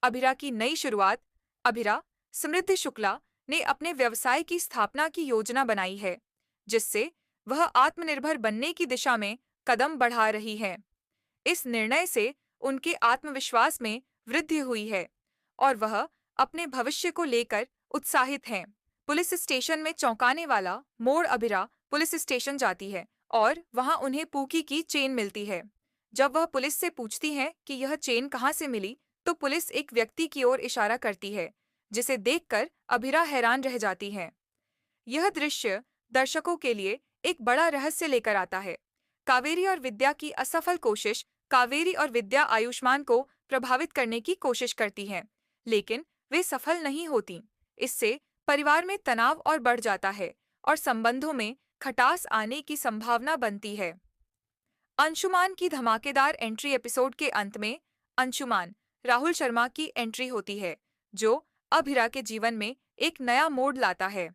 अभिरा की नई शुरुआत। अभिरा समृद्धि शुक्ला ने अपने व्यवसाय की स्थापना की योजना बनाई है, जिससे वह आत्मनिर्भर बनने की दिशा में कदम बढ़ा रही है। इस निर्णय से उनके आत्मविश्वास में वृद्धि हुई है और वह अपने भविष्य को लेकर उत्साहित हैं। पुलिस स्टेशन में चौंकाने वाला मोड़। अभिरा पुलिस स्टेशन जाती है और वहां उन्हें पूकी की चेन मिलती है। जब वह पुलिस से पूछती हैं कि यह चेन कहां से मिली, तो पुलिस एक व्यक्ति की ओर इशारा करती है, जिसे देखकर अभिरा हैरान रह जाती है। यह दृश्य दर्शकों के लिए एक बड़ा रहस्य लेकर आता है। कावेरी और विद्या की असफल कोशिश। कावेरी और विद्या आयुष्मान को प्रभावित करने की कोशिश करती हैं, लेकिन वे सफल नहीं होती। इससे परिवार में तनाव और बढ़ जाता है और संबंधों में खटास आने की संभावना बनती है। अंशुमान की धमाकेदार एंट्री। एपिसोड के अंत में अंशुमान राहुल शर्मा की एंट्री होती है, जो अभिरा के जीवन में एक नया मोड़ लाता है।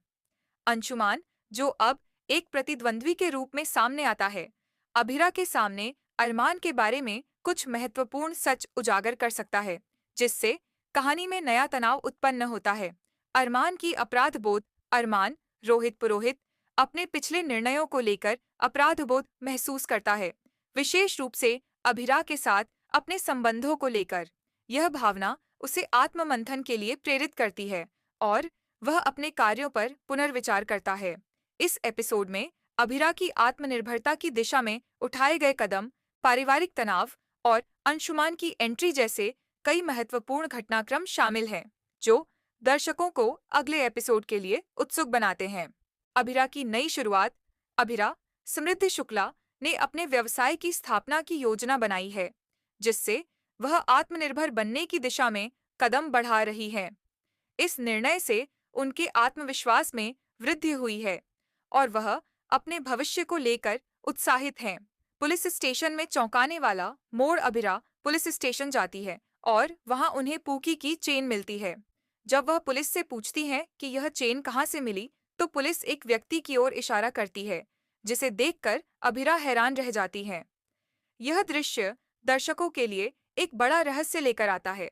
अंशुमान, जो अब एक प्रतिद्वंद्वी के रूप में सामने आता है, अभिरा के सामने अरमान के बारे में कुछ महत्वपूर्ण सच उजागर कर सकता है, जिससे कहानी में नया तनाव उत्पन्न होता है। अरमान की अपराध बोध। अरमान रोहित पुरोहित अपने पिछले निर्णयों को लेकर अपराध बोध महसूस करता है, विशेष रूप से अभिरा के साथ अपने संबंधों को लेकर। यह भावना उसे आत्ममंथन के लिए प्रेरित करती है और वह अपने कार्यों पर पुनर्विचार करता है। इस एपिसोड में अभिरा की आत्मनिर्भरता की दिशा में उठाए गए कदम, पारिवारिक तनाव और अंशुमान की एंट्री जैसे कई महत्वपूर्ण घटनाक्रम शामिल हैं, जो दर्शकों को अगले एपिसोड के लिए उत्सुक बनाते हैं। अभिरा की नई शुरुआत। अभिरा समृद्धि शुक्ला ने अपने व्यवसाय की स्थापना की योजना बनाई है, जिससे वह आत्मनिर्भर बनने की दिशा में कदम बढ़ा रही है। इस निर्णय से उनके आत्मविश्वास में वृद्धि हुई है और वह अपने भविष्य को लेकर उत्साहित हैं। पुलिस स्टेशन में चौंकाने वाला मोड़। अभिरा पुलिस स्टेशन जाती है और वहां उन्हें पूकी की चेन मिलती है। जब वह पुलिस से पूछती हैं कि यह चेन कहां से मिली, तो पुलिस एक व्यक्ति की ओर इशारा करती है, जिसे देखकर अभिरा हैरान रह जाती है। यह दृश्य दर्शकों के लिए एक बड़ा रहस्य लेकर आता है।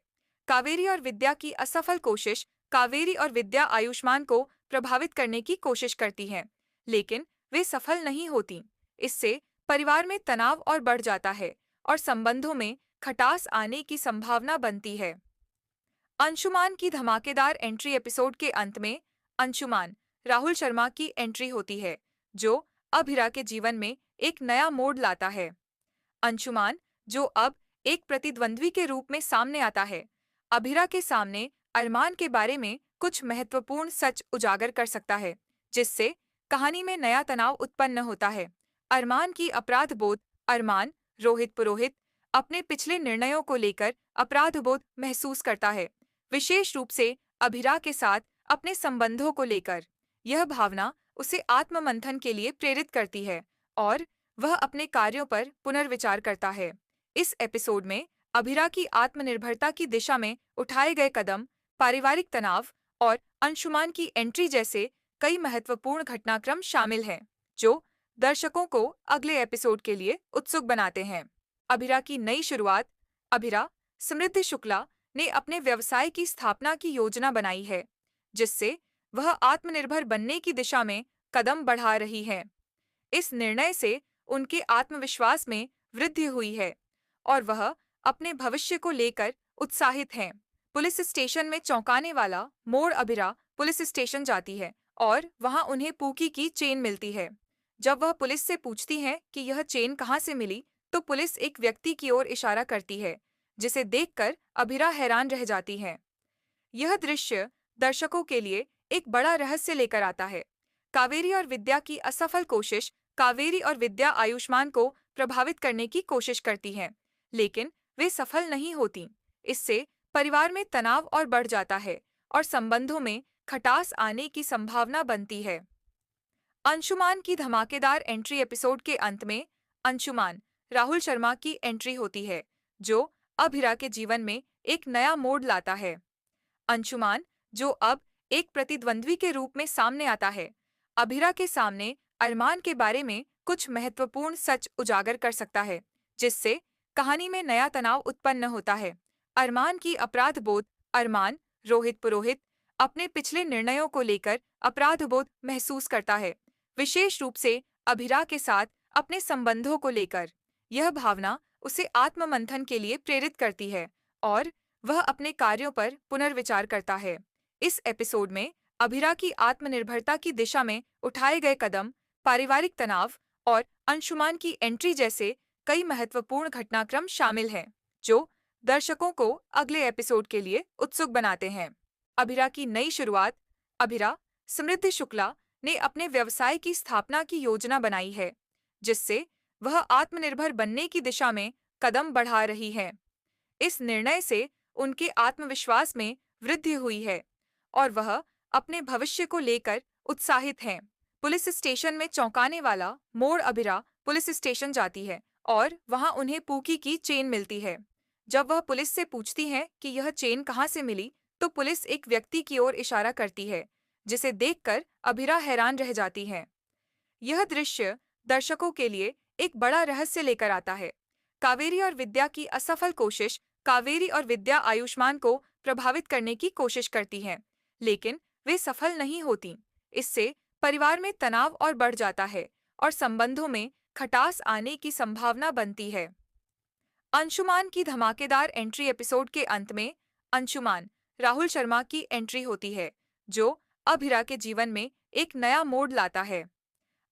कावेरी और विद्या की असफल कोशिश। कावेरी और विद्या आयुष्मान को प्रभावित करने की कोशिश करती हैं, लेकिन वे सफल नहीं होती। इससे परिवार में तनाव और बढ़ जाता है और संबंधों में खटास आने की संभावना बनती है। अंशुमान की धमाकेदार एंट्री। एपिसोड के अंत में अंशुमान राहुल शर्मा की एंट्री होती है, जो अभिरा के जीवन में एक नया मोड़ लाता है। अंशुमान, जो अब एक प्रतिद्वंद्वी के रूप में सामने आता है, अभिरा के सामने अरमान के बारे में कुछ महत्वपूर्ण सच उजागर कर सकता है, जिससे कहानी में नया तनाव उत्पन्न होता है। अरमान की अपराध बोध। अरमान रोहित पुरोहित अपने पिछले निर्णयों को लेकर अपराध बोध महसूस करता है, विशेष रूप से अभिरा के साथ अपने संबंधों को लेकर। यह भावना उसे आत्ममंथन के लिए प्रेरित करती है और वह अपने कार्यों पर पुनर्विचार करता है। इस एपिसोड में अभिरा की आत्मनिर्भरता की दिशा में उठाए गए कदम, पारिवारिक तनाव और अंशुमान की एंट्री जैसे कई महत्वपूर्ण घटनाक्रम शामिल हैं, जो दर्शकों को अगले एपिसोड के लिए उत्सुक बनाते हैं। अभिरा की नई शुरुआत। अभिरा समृद्धि शुक्ला ने अपने व्यवसाय की स्थापना की योजना बनाई है, जिससे वह आत्मनिर्भर बनने की दिशा में कदम बढ़ा रही है। इस निर्णय से उनके आत्मविश्वास में वृद्धि हुई है और वह अपने भविष्य को लेकर उत्साहित हैं। पुलिस स्टेशन में चौंकाने वाला मोड़। अभिरा पुलिस स्टेशन जाती है और वहां उन्हें पूकी की चेन मिलती है। जब वह पुलिस से पूछती हैं कि यह चेन कहां से मिली, तो पुलिस एक व्यक्ति की ओर इशारा करती है, जिसे देखकर अभिरा हैरान रह जाती है। यह दृश्य दर्शकों के लिए एक बड़ा रहस्य लेकर आता है। कावेरी और विद्या की असफल कोशिश। कावेरी और विद्या आयुष्मान को प्रभावित करने की कोशिश करती हैं, लेकिन वे सफल नहीं होती। इससे परिवार में तनाव और बढ़ जाता है और संबंधों में खटास आने की संभावना बनती है। अंशुमान की धमाकेदार एंट्री। एपिसोड के अंत में अंशुमान राहुल शर्मा की एंट्री होती है, जो अभिरा के जीवन में एक नया मोड़ लाता है। अंशुमान, जो अब एक प्रतिद्वंद्वी के रूप में सामने आता है, अभिरा के सामने अरमान के बारे में कुछ महत्वपूर्ण सच उजागर कर सकता है, जिससे कहानी में नया तनाव उत्पन्न होता है। अरमान की अपराध बोध। अरमान, रोहित पुरोहित, अपने पिछले निर्णयों को लेकर अपराध बोध महसूस करता है, विशेष रूप से अभिरा के साथ अपने संबंधों को लेकर। यह भावना उसे आत्ममंथन के लिए प्रेरित करती है और वह अपने कार्यों पर पुनर्विचार करता है। इस एपिसोड में अभिरा की आत्मनिर्भरता की दिशा में उठाए गए कदम, पारिवारिक तनाव और अंशुमान की एंट्री जैसे कई महत्वपूर्ण घटनाक्रम शामिल हैं, जो दर्शकों को अगले एपिसोड के लिए उत्सुक बनाते हैं। अभिरा की नई शुरुआत। अभिरा, समृद्धि शुक्ला, ने अपने व्यवसाय की स्थापना की योजना बनाई है, जिससे वह आत्मनिर्भर बनने की दिशा में कदम बढ़ा रही है। इस निर्णय से उनके आत्मविश्वास में वृद्धि हुई है और वह अपने भविष्य को लेकर उत्साहित हैं। पुलिस स्टेशन में चौंकाने वाला मोड़। अभिरा पुलिस स्टेशन जाती है और वहां उन्हें पूकी की चेन मिलती है। जब वह पुलिस से पूछती है कि यह चेन कहां से मिली, तो पुलिस एक व्यक्ति की ओर इशारा करती है, जिसे देखकर अभिरा हैरान रह जाती है। यह दृश्य दर्शकों के लिए एक बड़ा रहस्य लेकर आता है। कावेरी और विद्या की असफल कोशिश। कावेरी और विद्या आयुष्मान को प्रभावित करने की कोशिश करती हैं, लेकिन वे सफल नहीं होती। इससे परिवार में तनाव और बढ़ जाता है और संबंधों में खटास आने की संभावना बनती है। अंशुमान की धमाकेदार एंट्री। एपिसोड के अंत में अंशुमान, राहुल शर्मा की एंट्री होती है, जो अभिरा के जीवन में एक नया मोड़ लाता है।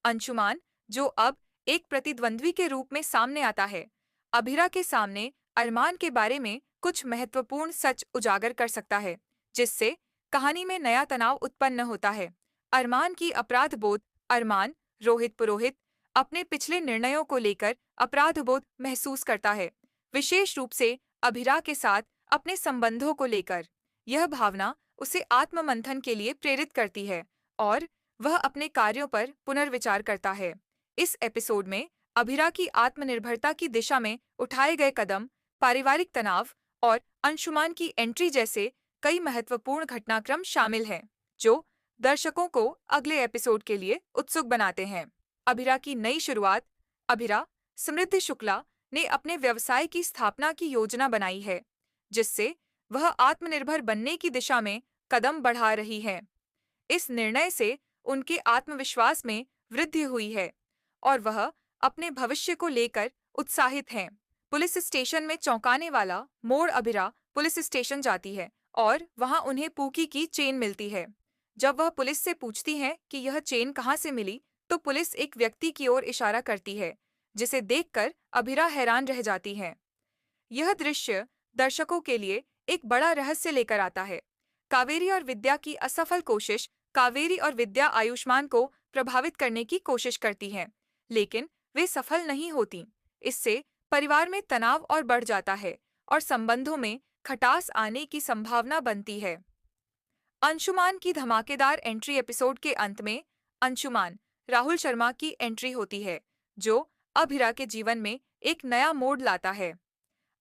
अंशुमान, जो अब एक प्रतिद्वंद्वी के रूप में सामने आता है, अभिरा के सामने अरमान के बारे में कुछ महत्वपूर्ण सच उजागर कर सकता है, जिससे कहानी में नया तनाव उत्पन्न होता है। अरमान की अपराध बोध। अरमान, रोहित पुरोहित, अपने पिछले निर्णयों को लेकर अपराध बोध महसूस करता है, विशेष रूप से अभिरा के साथ अपने संबंधों को लेकर। यह भावना उसे आत्ममंथन के लिए प्रेरित करती है और वह अपने कार्यों पर पुनर्विचार करता है। इस एपिसोड में अभिरा की आत्मनिर्भरता की दिशा में उठाए गए कदम, पारिवारिक तनाव और अंशुमान की एंट्री जैसे कई महत्वपूर्ण घटनाक्रम शामिल हैं, जो दर्शकों को अगले एपिसोड के लिए उत्सुक बनाते हैं। अभिरा की नई शुरुआत। अभिरा, समृद्धि शुक्ला, ने अपने व्यवसाय की स्थापना की योजना बनाई है, जिससे वह आत्मनिर्भर बनने की दिशा में कदम बढ़ा रही है। इस निर्णय से उनके आत्मविश्वास में वृद्धि हुई है और वह अपने भविष्य को लेकर उत्साहित हैं। पुलिस स्टेशन में चौंकाने वाला मोड़। अभिरा पुलिस स्टेशन जाती है और वहां उन्हें पूकी की चेन मिलती है। जब वह पुलिस से पूछती है कि यह चेन कहां से मिली, तो पुलिस एक व्यक्ति की ओर इशारा करती है, जिसे देखकर अभिरा हैरान रह जाती है। यह दृश्य दर्शकों के लिए एक बड़ा रहस्य लेकर आता है। कावेरी और विद्या की असफल कोशिश। कावेरी और विद्या आयुष्मान को प्रभावित करने की कोशिश करती हैं, लेकिन वे सफल नहीं होती। इससे परिवार में तनाव और बढ़ जाता है और संबंधों में खटास आने की संभावना बनती है। अंशुमान की धमाकेदार एंट्री। एपिसोड के अंत में अंशुमान, राहुल शर्मा की एंट्री होती है, जो अभिरा के जीवन में एक नया मोड़ लाता है।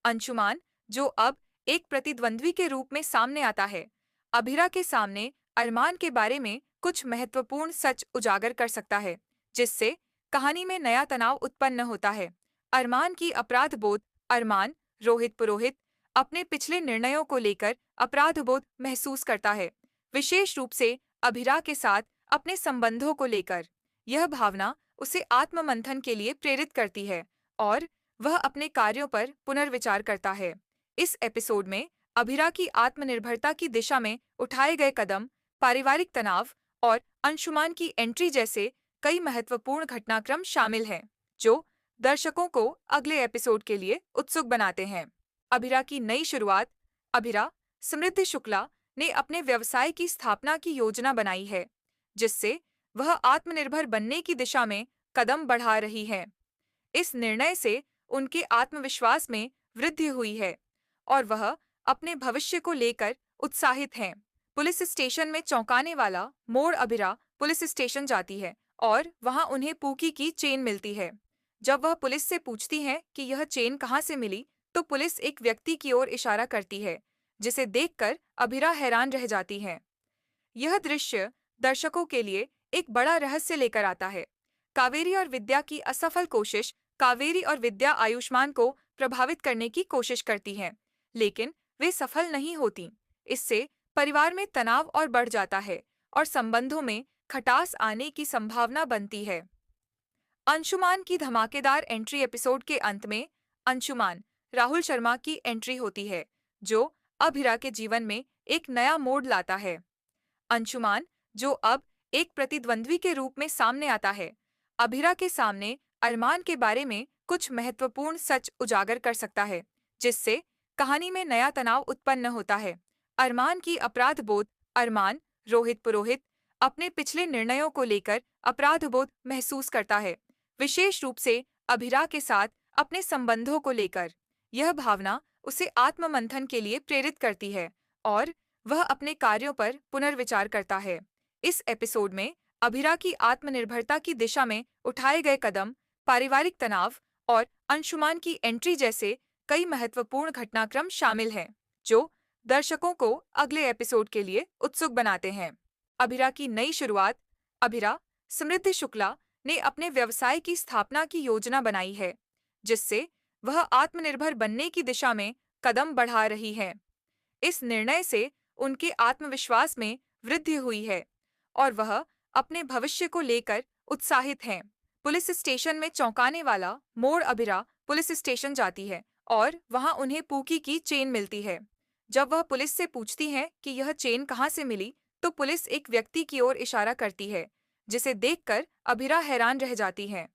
अंशुमान, जो अब एक प्रतिद्वंद्वी के रूप में सामने आता है, अभिरा के सामने अरमान के बारे में कुछ महत्वपूर्ण सच उजागर कर सकता है, जिससे कहानी में नया तनाव उत्पन्न होता है। अरमान की अपराध बोध। अरमान, रोहित पुरोहित, अपने पिछले निर्णयों को लेकर अपराध बोध महसूस करता है, विशेष रूप से अभिरा के साथ अपने संबंधों को लेकर। यह भावना उसे आत्ममंथन के लिए प्रेरित करती है और वह अपने कार्यों पर पुनर्विचार करता है। इस एपिसोड में अभिरा की आत्मनिर्भरता की दिशा में उठाए गए कदम, पारिवारिक तनाव और अंशुमान की एंट्री जैसे कई महत्वपूर्ण घटनाक्रम शामिल हैं, जो दर्शकों को अगले एपिसोड के लिए उत्सुक बनाते हैं। अभिरा की नई शुरुआत। अभिरा, समृद्धि शुक्ला, ने अपने व्यवसाय की स्थापना की योजना बनाई है, जिससे वह आत्मनिर्भर बनने की दिशा में कदम बढ़ा रही है। इस निर्णय से उनके आत्मविश्वास में वृद्धि हुई है और वह अपने भविष्य को लेकर उत्साहित हैं। पुलिस स्टेशन में चौंकाने वाला मोड़। अभिरा पुलिस स्टेशन जाती है और वहां उन्हें पूकी की चेन मिलती है। जब वह पुलिस से पूछती है कि यह चेन कहां से मिली, तो पुलिस एक व्यक्ति की ओर इशारा करती है, जिसे देखकर अभिरा हैरान रह जाती है। यह दृश्य दर्शकों के लिए एक बड़ा रहस्य लेकर आता है। कावेरी और विद्या की असफल कोशिश। कावेरी और विद्या आयुष्मान को प्रभावित करने की कोशिश करती हैं, लेकिन वे सफल नहीं होती। इससे परिवार में तनाव और बढ़ जाता है और संबंधों में खटास आने की संभावना बनती है। अंशुमान की धमाकेदार एंट्री एपिसोड के अंत में अंशुमान राहुल शर्मा की एंट्री होती है, जो अभिरा के जीवन में एक नया मोड़ लाता है। अंशुमान, जो अब एक प्रतिद्वंद्वी के रूप में सामने आता है, अभिरा के सामने अरमान के बारे में कुछ महत्वपूर्ण सच उजागर कर सकता है, जिससे कहानी में नया तनाव उत्पन्न होता है। अरमान की अपराध बोध। अरमान रोहित पुरोहित अपने पिछले निर्णयों को लेकर अपराध बोध महसूस करता है, विशेष रूप से अभिरा के साथ अपने संबंधों को लेकर। यह भावना उसे आत्ममंथन के लिए प्रेरित करती है और वह अपने कार्यों पर पुनर्विचार करता है। इस एपिसोड में अभिरा की आत्मनिर्भरता की दिशा में उठाए गए कदम, पारिवारिक तनाव और अंशुमान की एंट्री जैसे कई महत्वपूर्ण घटनाक्रम शामिल हैं, जो दर्शकों को अगले एपिसोड के लिए उत्सुक बनाते हैं। अभिरा की नई शुरुआत। अभिरा समृद्धि शुक्ला ने अपने व्यवसाय की स्थापना की योजना बनाई है, जिससे वह आत्मनिर्भर बनने की दिशा में कदम बढ़ा रही है। इस निर्णय से उनके आत्मविश्वास में वृद्धि हुई है और वह अपने भविष्य को लेकर उत्साहित हैं। पुलिस स्टेशन में चौंकाने वाला मोड़। अभिरा पुलिस स्टेशन जाती है और वहां उन्हें पूकी की चेन मिलती है। जब वह पुलिस से पूछती है कि यह चेन कहां से मिली, तो पुलिस एक व्यक्ति की ओर इशारा करती है, जिसे देखकर अभिरा हैरान रह जाती है।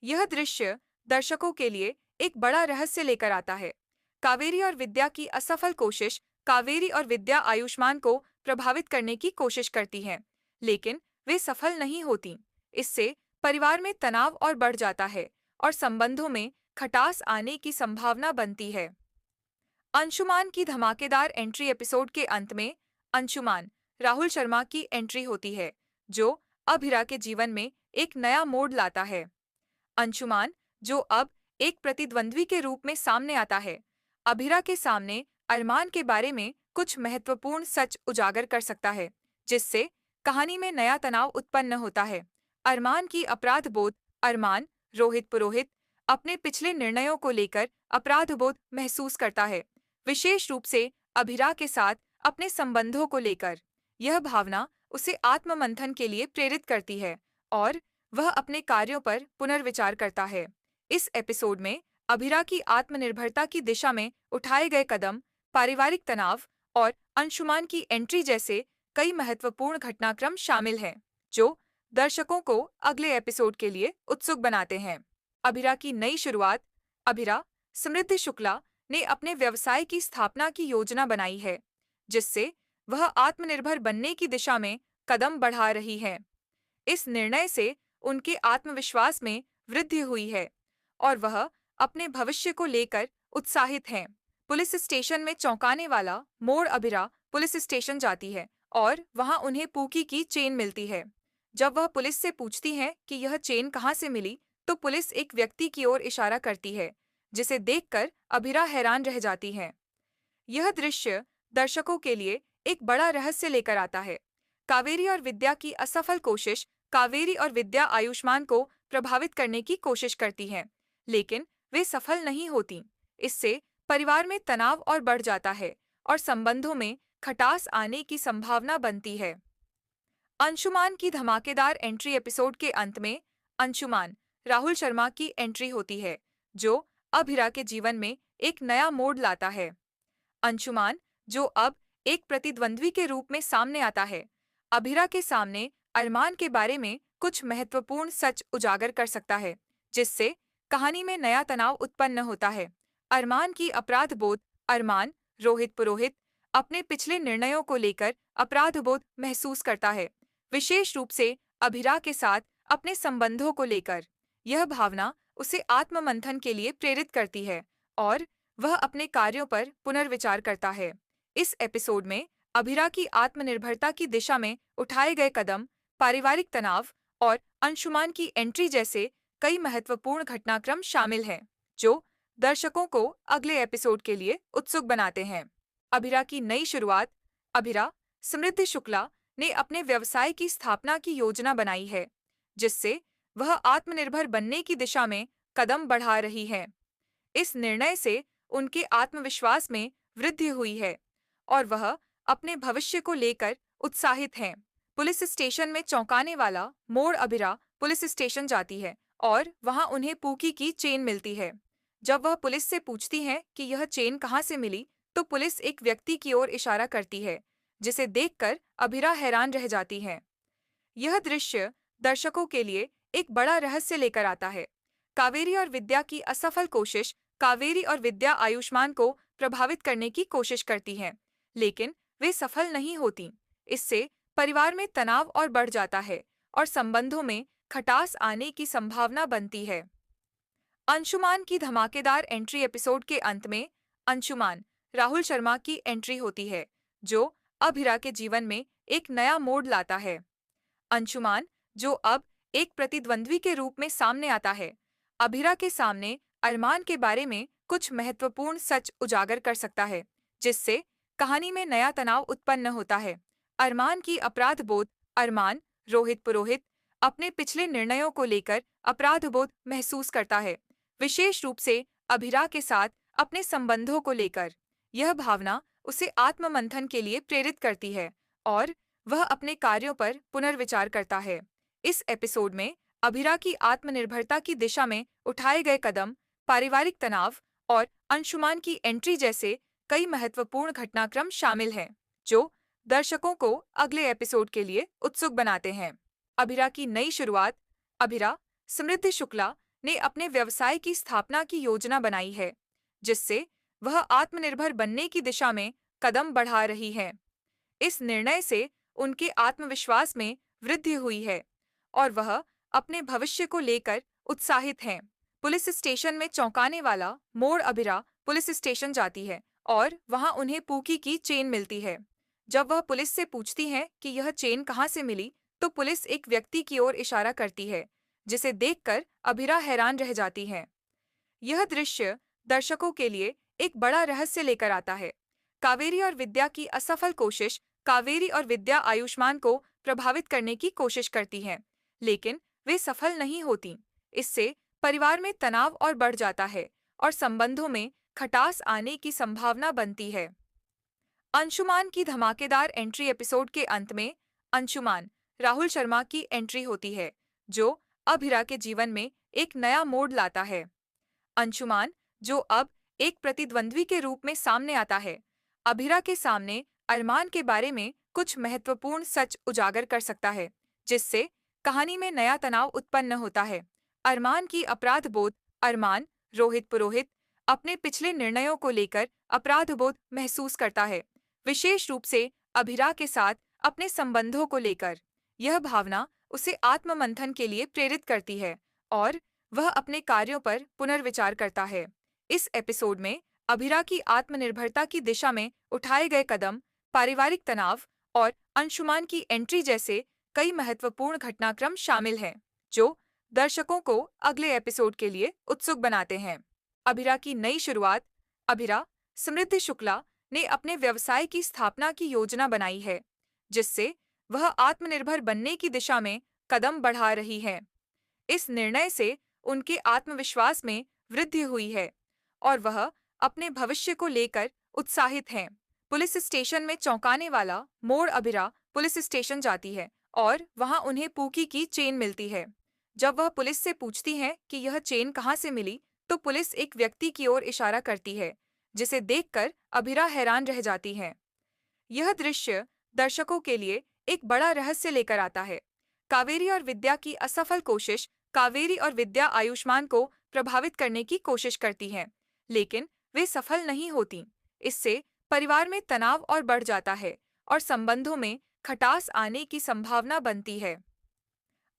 यह दृश्य दर्शकों के लिए एक बड़ा रहस्य लेकर आता है। कावेरी और विद्या की असफल कोशिश। कावेरी और विद्या आयुष्मान को प्रभावित करने की कोशिश करती हैं, लेकिन वे सफल नहीं होती। इससे परिवार में तनाव और बढ़ जाता है और संबंधों में खटास आने की संभावना बनती है। अंशुमान की धमाकेदार एंट्री एपिसोड के अंत में अंशुमान राहुल शर्मा की एंट्री होती है, जो अभिरा के जीवन में एक नया मोड़ लाता है। अंशुमान, जो अब एक प्रतिद्वंद्वी के रूप में सामने आता है, अभिरा के सामने अरमान के बारे में कुछ महत्वपूर्ण सच उजागर कर सकता है, जिससे कहानी में नया तनाव उत्पन्न होता है। अरमान की अपराध बोध। अरमान रोहित पुरोहित अपने पिछले निर्णयों को लेकर अपराध बोध महसूस करता है, विशेष रूप से अभिरा के साथ अपने संबंधों को लेकर। यह भावना उसे आत्ममंथन के लिए प्रेरित करती है और वह अपने कार्यों पर पुनर्विचार करता है। इस एपिसोड में अभिरा की आत्मनिर्भरता की दिशा में उठाए गए कदम, पारिवारिक तनाव और अंशुमान की एंट्री जैसे कई महत्वपूर्ण घटनाक्रम शामिल हैं, जो दर्शकों को अगले एपिसोड के लिए उत्सुक बनाते हैं। अभिरा की नई शुरुआत। अभिरा समृद्धि शुक्ला ने अपने व्यवसाय की स्थापना की योजना बनाई है, जिससे वह आत्मनिर्भर बनने की दिशा में कदम बढ़ा रही है। इस निर्णय से उनके आत्मविश्वास में वृद्धि हुई है और वह अपने भविष्य को लेकर उत्साहित हैं। पुलिस स्टेशन में चौंकाने वाला मोड़। अभिरा पुलिस स्टेशन जाती है और वहां उन्हें पूकी की चेन मिलती है। जब वह पुलिस से पूछती है कि यह चेन कहां से मिली, तो पुलिस एक व्यक्ति की ओर इशारा करती है, जिसे देखकर अभिरा हैरान रह जाती है। यह दृश्य दर्शकों के लिए एक बड़ा रहस्य लेकर आता है। कावेरी और विद्या की असफल कोशिश। कावेरी और विद्या आयुष्मान को प्रभावित करने की कोशिश करती हैं, लेकिन वे सफल नहीं होती। इससे परिवार में तनाव और बढ़ जाता है और संबंधों में खटास आने की संभावना बनती है। अंशुमान की धमाकेदार एंट्री एपिसोड के अंत में अंशुमान राहुल शर्मा की एंट्री होती है, जो अभिरा के जीवन में एक नया मोड़ लाता है। अंशुमान, जो अब एक प्रतिद्वंद्वी के रूप में सामने आता है, अभिरा के सामने अरमान के बारे में कुछ महत्वपूर्ण सच उजागर कर सकता है, जिससे कहानी में नया तनाव उत्पन्न होता है। अरमान की अपराध बोध। अरमान रोहित पुरोहित अपने पिछले निर्णयों को लेकर अपराध बोध महसूस करता है, विशेष रूप से अभिरा के साथ अपने संबंधों को लेकर। यह भावना उसे आत्ममंथन के लिए प्रेरित करती है और वह अपने कार्यों पर पुनर्विचार करता है। इस एपिसोड में अभिरा की आत्मनिर्भरता की दिशा में उठाए गए कदम, पारिवारिक तनाव और अंशुमान की एंट्री जैसे कई महत्वपूर्ण घटनाक्रम शामिल हैं, जो दर्शकों को अगले एपिसोड के लिए उत्सुक बनाते हैं। अभिरा की नई शुरुआत। अभिरा समृद्धि शुक्ला ने अपने व्यवसाय की स्थापना की योजना बनाई है, जिससे वह आत्मनिर्भर बनने की दिशा में कदम बढ़ा रही है। इस निर्णय से उनके आत्मविश्वास में वृद्धि हुई है और वह अपने भविष्य को लेकर उत्साहित हैं। पुलिस स्टेशन में चौंकाने वाला मोड़ अभिरा पुलिस स्टेशन जाती है और वहां उन्हें पूकी की चेन मिलती है। जब वह पुलिस से पूछती हैं कि यह चेन कहाँ से मिली, तो पुलिस एक व्यक्ति की ओर इशारा करती है, जिसे देखकर अभिरा हैरान रह जाती है। यह दृश्य दर्शकों के लिए एक बड़ा रहस्य लेकर आता है। कावेरी और विद्या की असफल कोशिश। कावेरी और विद्या आयुष्मान को प्रभावित करने की कोशिश करती हैं, लेकिन वे सफल नहीं होती। इससे परिवार में तनाव और बढ़ जाता है और संबंधों में खटास आने की संभावना बनती है। अंशुमान की धमाकेदार एंट्री। एपिसोड के अंत में अंशुमान राहुल शर्मा की एंट्री होती है, जो अभिरा के जीवन में एक नया मोड़ लाता है। अंशुमान, जो अब एक प्रतिद्वंद्वी के रूप में सामने आता है, अभिरा के सामने अरमान के बारे में कुछ महत्वपूर्ण सच उजागर कर सकता है, जिससे कहानी में नया तनाव उत्पन्न होता है। अरमान की अपराध बोध। अरमान रोहित पुरोहित अपने पिछले निर्णयों को लेकर अपराध बोध महसूस करता है, विशेष रूप से अभिरा के साथ अपने संबंधों को लेकर। यह भावना उसे आत्ममंथन के लिए प्रेरित करती है और वह अपने कार्यों पर पुनर्विचार करता है। इस एपिसोड में अभिरा की आत्मनिर्भरता की दिशा में उठाए गए कदम, पारिवारिक तनाव और अंशुमान की एंट्री जैसे कई महत्वपूर्ण घटनाक्रम शामिल हैं, जो दर्शकों को अगले एपिसोड के लिए उत्सुक बनाते हैं। अभिरा की नई शुरुआत। अभिरा समृद्धि शुक्ला ने अपने व्यवसाय की स्थापना की योजना बनाई है, जिससे वह आत्मनिर्भर बनने की दिशा में कदम बढ़ा रही है। इस निर्णय से उनके आत्मविश्वास में वृद्धि हुई है और वह अपने भविष्य को लेकर उत्साहित हैं। पुलिस स्टेशन में चौंकाने वाला मोड़। अभिरा पुलिस स्टेशन जाती है और वहां उन्हें पूकी की चेन मिलती है। जब वह पुलिस से पूछती हैं कि यह चेन कहाँ से मिली, तो पुलिस एक व्यक्ति की ओर इशारा करती है, जिसे देखकर अभिरा हैरान रह जाती है। यह दृश्य दर्शकों के लिए एक बड़ा रहस्य लेकर आता है। कावेरी और विद्या की असफल कोशिश। कावेरी और विद्या आयुष्मान को प्रभावित करने की कोशिश करती हैं, लेकिन वे सफल नहीं होती। इससे परिवार में तनाव और बढ़ जाता है और संबंधों में खटास आने की संभावना बनती है। अंशुमान की धमाकेदार एंट्री। एपिसोड के अंत में अंशुमान राहुल शर्मा की एंट्री होती है, जो अभिरा के जीवन में एक नया मोड़ लाता है। अंशुमान, जो अब एक प्रतिद्वंद्वी के रूप में सामने आता है, अभिरा के सामने अरमान के बारे में कुछ महत्वपूर्ण सच उजागर कर सकता है, जिससे कहानी में नया तनाव उत्पन्न होता है। अरमान की अपराध बोध। अरमान रोहित पुरोहित अपने पिछले निर्णयों को लेकर अपराध बोध महसूस करता है, विशेष रूप से अभिरा के साथ अपने संबंधों को लेकर। यह भावना उसे आत्ममंथन के लिए प्रेरित करती है और वह अपने कार्यों पर पुनर्विचार करता है। इस एपिसोड में अभिरा की आत्मनिर्भरता की दिशा में उठाए गए कदम, पारिवारिक तनाव और अंशुमान की एंट्री जैसे कई महत्वपूर्ण घटनाक्रम शामिल हैं, जो दर्शकों को अगले एपिसोड के लिए उत्सुक बनाते हैं। अभिरा की नई शुरुआत। अभिरा समृद्धि शुक्ला ने अपने व्यवसाय की स्थापना की योजना बनाई है, जिससे वह आत्मनिर्भर बनने की दिशा में कदम बढ़ा रही है। इस निर्णय से उनके आत्मविश्वास में वृद्धि हुई है और वह अपने भविष्य को लेकर उत्साहित हैं। पुलिस स्टेशन में चौंकाने वाला मोड़। अभिरा पुलिस स्टेशन जाती है और वहां उन्हें पूकी की चेन मिलती है। जब वह पुलिस से पूछती हैं कि यह चेन कहाँ से मिली, तो पुलिस एक व्यक्ति की ओर इशारा करती है, जिसे देखकर अभिरा हैरान रह जाती है। यह दृश्य दर्शकों के लिए एक बड़ा रहस्य लेकर आता है। कावेरी और विद्या की असफल कोशिश। कावेरी और विद्या आयुष्मान को प्रभावित करने की कोशिश करती हैं, लेकिन वे सफल नहीं होती। इससे परिवार में तनाव और बढ़ जाता है और संबंधों में खटास आने की संभावना बनती है।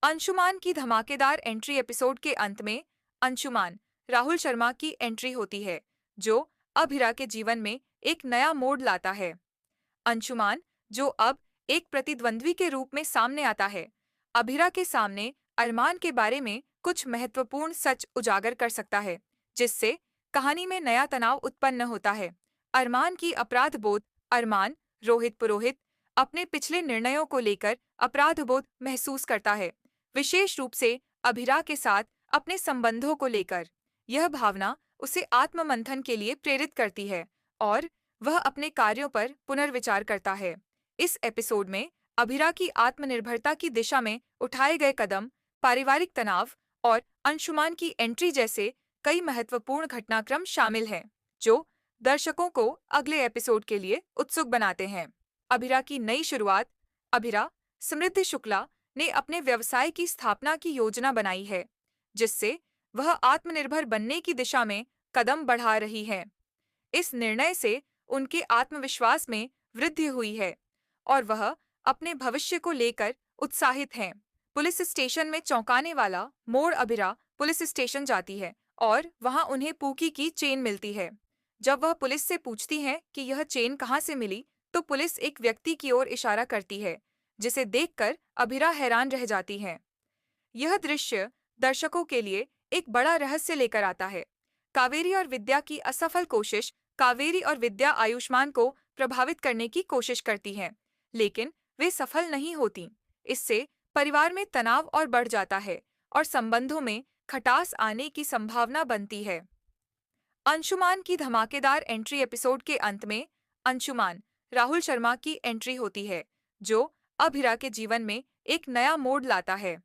अंशुमान की धमाकेदार एंट्री। एपिसोड के अंत में अंशुमान राहुल शर्मा की एंट्री होती है, जो अभिरा के जीवन में एक नया मोड़ लाता है। अंशुमान, जो अब एक प्रतिद्वंद्वी के रूप में सामने आता है, अभिरा के सामने अरमान के बारे में कुछ महत्वपूर्ण सच उजागर कर सकता है, जिससे कहानी में नया तनाव उत्पन्न होता है। अरमान की अपराध बोध। अरमान रोहित पुरोहित अपने पिछले निर्णयों को लेकर अपराध बोध महसूस करता है, विशेष रूप से अभिरा के साथ अपने संबंधों को लेकर। यह भावना उसे आत्ममंथन के लिए प्रेरित करती है और वह अपने कार्यों पर पुनर्विचार करता है। इस एपिसोड में अभिरा की आत्मनिर्भरता की दिशा में उठाए गए कदम, पारिवारिक तनाव और अंशुमान की एंट्री जैसे कई महत्वपूर्ण घटनाक्रम शामिल हैं, जो दर्शकों को अगले एपिसोड के लिए उत्सुक बनाते हैं। अभिरा की नई शुरुआत। अभिरा, समृद्धि शुक्ला, ने अपने व्यवसाय की स्थापना की योजना बनाई है, जिससे वह आत्मनिर्भर बनने की दिशा में कदम बढ़ा रही है। इस निर्णय से उनके आत्मविश्वास में वृद्धि हुई है और वह अपने भविष्य को लेकर उत्साहित हैं। पुलिस स्टेशन में चौंकाने वाला मोड़। अभिरा पुलिस स्टेशन जाती है और वहां उन्हें पूकी की चेन मिलती है। जब वह पुलिस से पूछती है कि यह चेन कहां से मिली, तो पुलिस एक व्यक्ति की ओर इशारा करती है, जिसे देखकर अभिरा हैरान रह जाती है। यह दृश्य दर्शकों के लिए एक बड़ा रहस्य लेकर आता है। कावेरी और विद्या की असफल कोशिश। कावेरी और विद्या आयुष्मान को प्रभावित करने की कोशिश करती हैं, लेकिन वे सफल नहीं होती। इससे परिवार में तनाव और बढ़ जाता है और संबंधों में खटास आने की संभावना बनती है। अंशुमान की धमाकेदार एंट्री। एपिसोड के अंत में अंशुमान, राहुल शर्मा की एंट्री होती है, जो अभिरा के जीवन में एक नया मोड़ लाता है।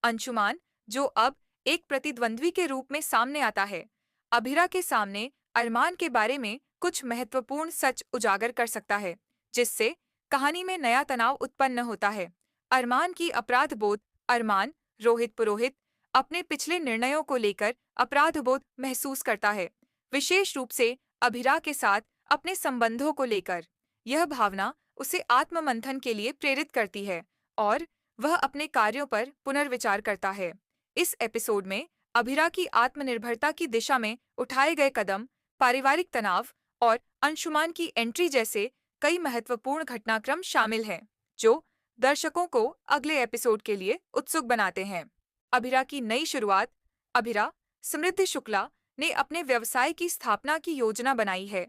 अंशुमान, जो अब एक प्रतिद्वंद्वी के रूप में सामने आता है, अभिरा के सामने अरमान के बारे में कुछ महत्वपूर्ण सच उजागर कर सकता है, जिससे कहानी में नया तनाव उत्पन्न होता है। अरमान की अपराध बोध। अरमान, रोहित पुरोहित, अपने पिछले निर्णयों को लेकर अपराध बोध महसूस करता है, विशेष रूप से अभिरा के साथ अपने संबंधों को लेकर। यह भावना उसे आत्ममंथन के लिए प्रेरित करती है और वह अपने कार्यों पर पुनर्विचार करता है। इस एपिसोड में अभिरा की आत्मनिर्भरता की दिशा में उठाए गए कदम, पारिवारिक तनाव और अंशुमान की एंट्री जैसे कई महत्वपूर्ण घटनाक्रम शामिल हैं, जो दर्शकों को अगले एपिसोड के लिए उत्सुक बनाते हैं। अभिरा की नई शुरुआत। अभिरा, समृद्धि शुक्ला, ने अपने व्यवसाय की स्थापना की योजना बनाई है,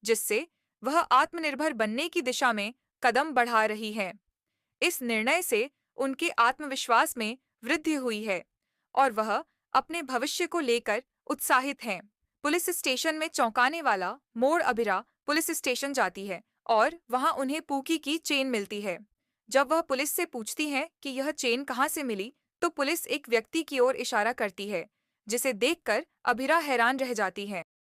जिससे वह आत्मनिर्भर बनने की दिशा में कदम बढ़ा रही है। इस निर्णय से उनके आत्मविश्वास में वृद्धि हुई है और वह अपने भविष्य को लेकर उत्साहित हैं। पुलिस स्टेशन में चौंकाने वाला मोड़। अभिरा पुलिस स्टेशन जाती है और वहां उन्हें पूकी की चेन मिलती है। जब वह पुलिस से पूछती है कि यह चेन कहां से मिली, तो पुलिस एक व्यक्ति की ओर इशारा करती है, जिसे देखकर अभिरा हैरान रह जाती है।